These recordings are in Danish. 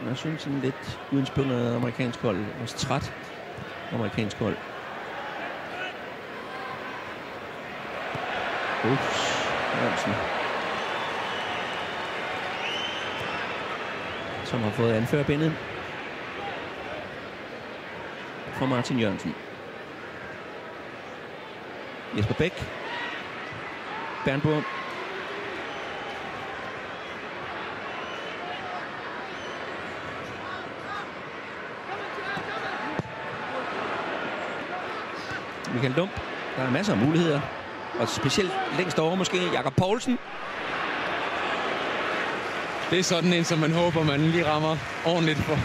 Jeg synes sådan lidt uinspireret amerikansk hold. Også træt amerikansk hold. Jørgensen. Som har fået anførerbindet for Martin Jørgensen. Jesper Bæk. Bernburg. Michael Lump. Der er masser af muligheder. Og specielt længst over måske Jakob Poulsen. Det er sådan en, som man håber, man lige rammer ordentligt for.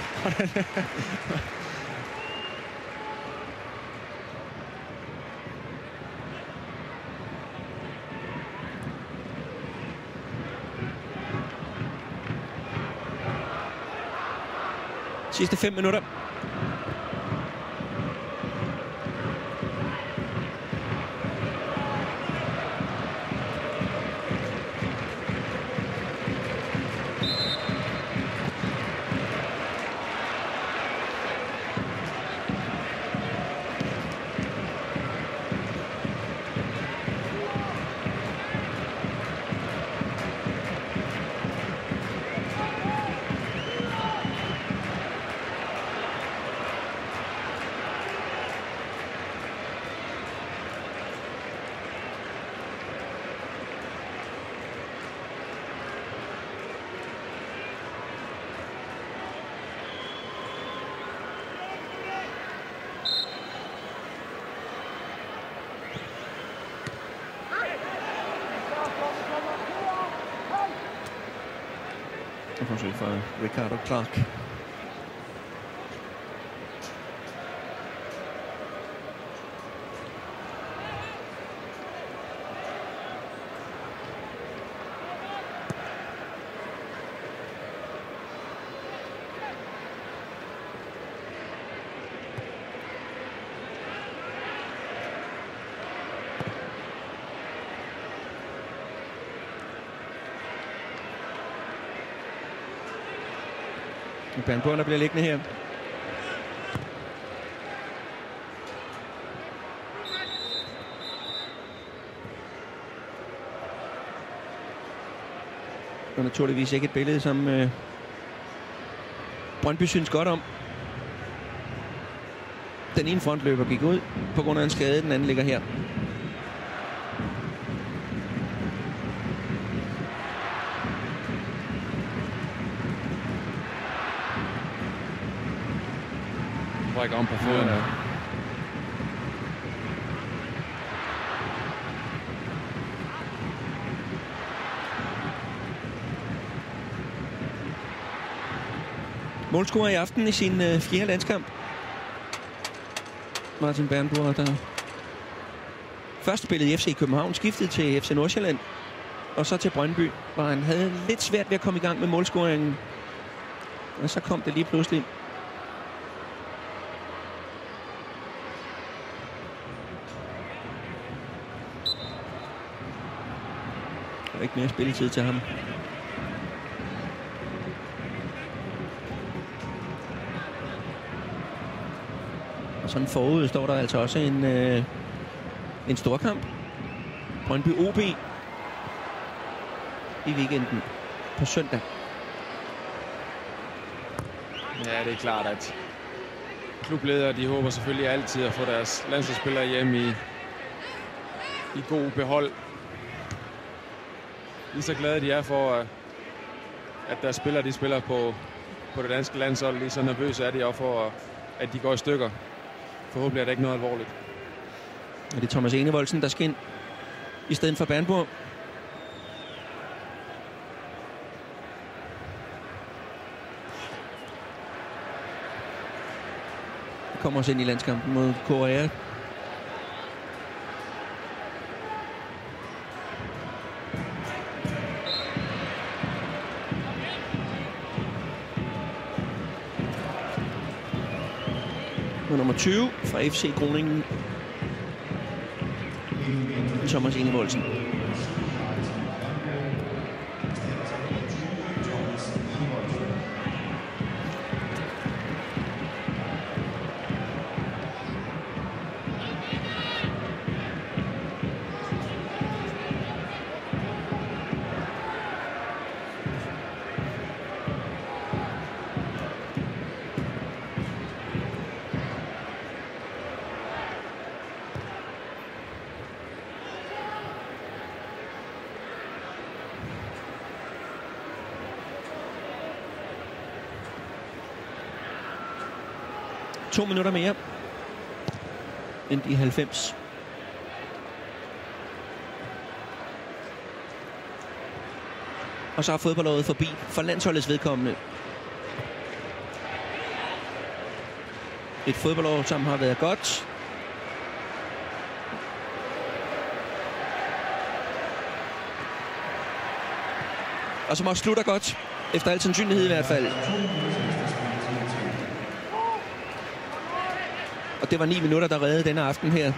Sidste 5 minutter. Forsøg for Ricardo Clark. Bernburg, der bliver liggende her. Og naturligvis ikke et billede, som Brøndby synes godt om. Den ene frontløber gik ud på grund af en skade, den anden ligger her. Brækker om på foden. Ja. Målscorer i aften i sin 4. landskamp. Martin Bernburg, der først spillede i FC København, skiftede til FC Nordsjælland og så til Brøndby, hvor han havde lidt svært ved at komme i gang med målscoringen. Og så kom det lige pludselig. Der er ikke mere spilletid til ham. Og sådan forud står der altså også en storkamp. Brøndby OB i weekenden på søndag. Ja, det er klart, at klubledere, de håber selvfølgelig altid at få deres landsholdsspillere hjem i god behold. Lige så glade de er for, at deres spillere, de spiller på det danske landshold. Lige så nervøse er de også for, at de går i stykker. Forhåbentlig er det ikke noget alvorligt. Og det er Thomas Enevoldsen, der skal ind i stedet for Bernburg. Kommer også ind i landskampen mod Korea. Og nummer 20 fra FC Groningen, Thomas Enevoldsen. 2 minutter mere end de 90. Og så har fodboldåret forbi for landsholdets vedkommende. Et fodboldår, som har været godt. Og som også slutter godt, efter al sandsynlighed i hvert fald. Og det var 9 minutter, der reddede denne aften her.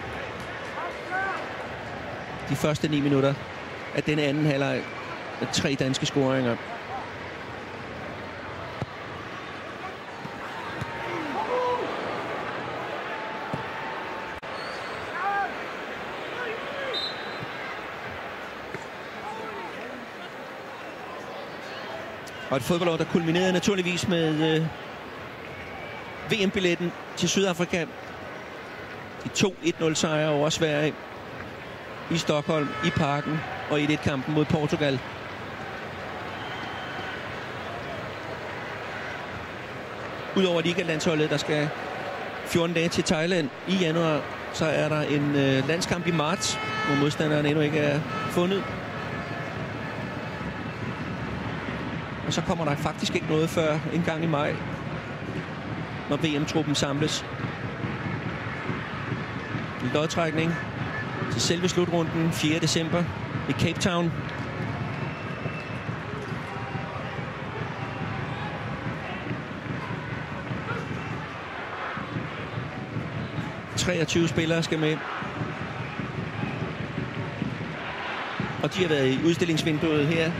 De første 9 minutter af denne anden halvleg med 3 danske scoringer. Og et fodboldår, der kulminerede naturligvis med VM-billetten til Sydafrika. De 2 1-0-sejre over Sverige i Stockholm, i Parken og i 1-kampen mod Portugal. Udover ligalandsholdet, der skal 14 dage til Thailand i januar, så er der en landskamp i marts, hvor modstanderen endnu ikke er fundet. Og så kommer der faktisk ikke noget før en gang i maj, når VM-truppen samles. En lodtrækning til selve slutrunden 4. december i Cape Town. – 23 spillere skal med. Og de har været i udstillingsvinduet her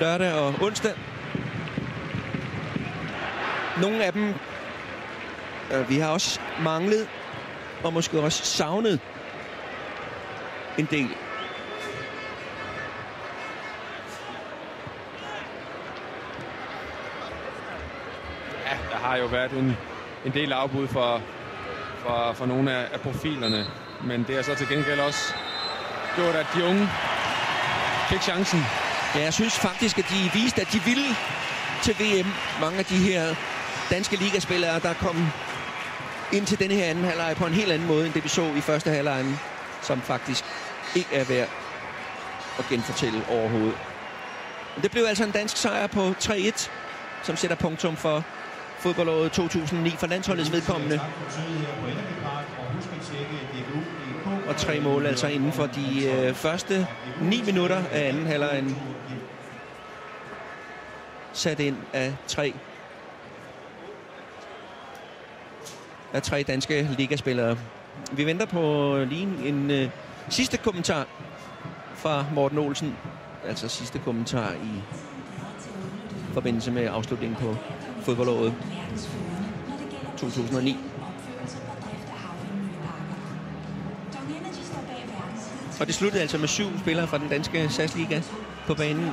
lørdag og onsdag. Nogle af dem vi har også manglet og måske også savnet en del. Ja, der har jo været en del afbud for nogle af profilerne, men det er så til gengæld også gjort, at de unge fik chancen. Ja, jeg synes faktisk, at de viste, at de ville til VM. Mange af de her danske ligaspillere, der kom ind til denne her anden halvleg på en helt anden måde, end det vi så i første halvleg, som faktisk ikke er værd at genfortælle overhovedet. Men det blev altså en dansk sejr på 3-1, som sætter punktum for fodboldåret 2009 for landsholdets vedkommende. Og 3 mål altså inden for de første 9 minutter af anden halvleg. Sat ind af 3 danske ligaspillere. Vi venter på lige en sidste kommentar fra Morten Olsen. Altså sidste kommentar i forbindelse med afslutningen på fodboldåret 2009. Og det sluttede altså med 7 spillere fra den danske SAS-liga på banen.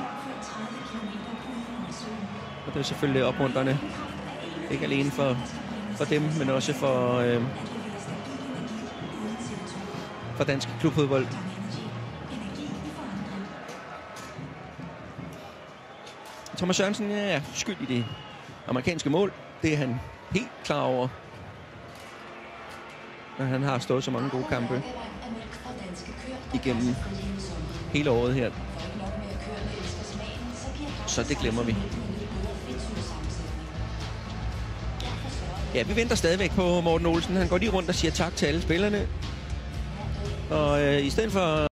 Og det er selvfølgelig opmuntrende. Ikke alene for dem, men også for dansk klubfodbold. Thomas Sørensen er skyld i det amerikanske mål. Det er han helt klar over. Og han har stået så mange gode kampe igennem hele året her. Så det glemmer vi. Ja, vi venter stadigvæk på Morten Olsen. Han går lige rundt og siger tak til alle spillerne. Og i stedet for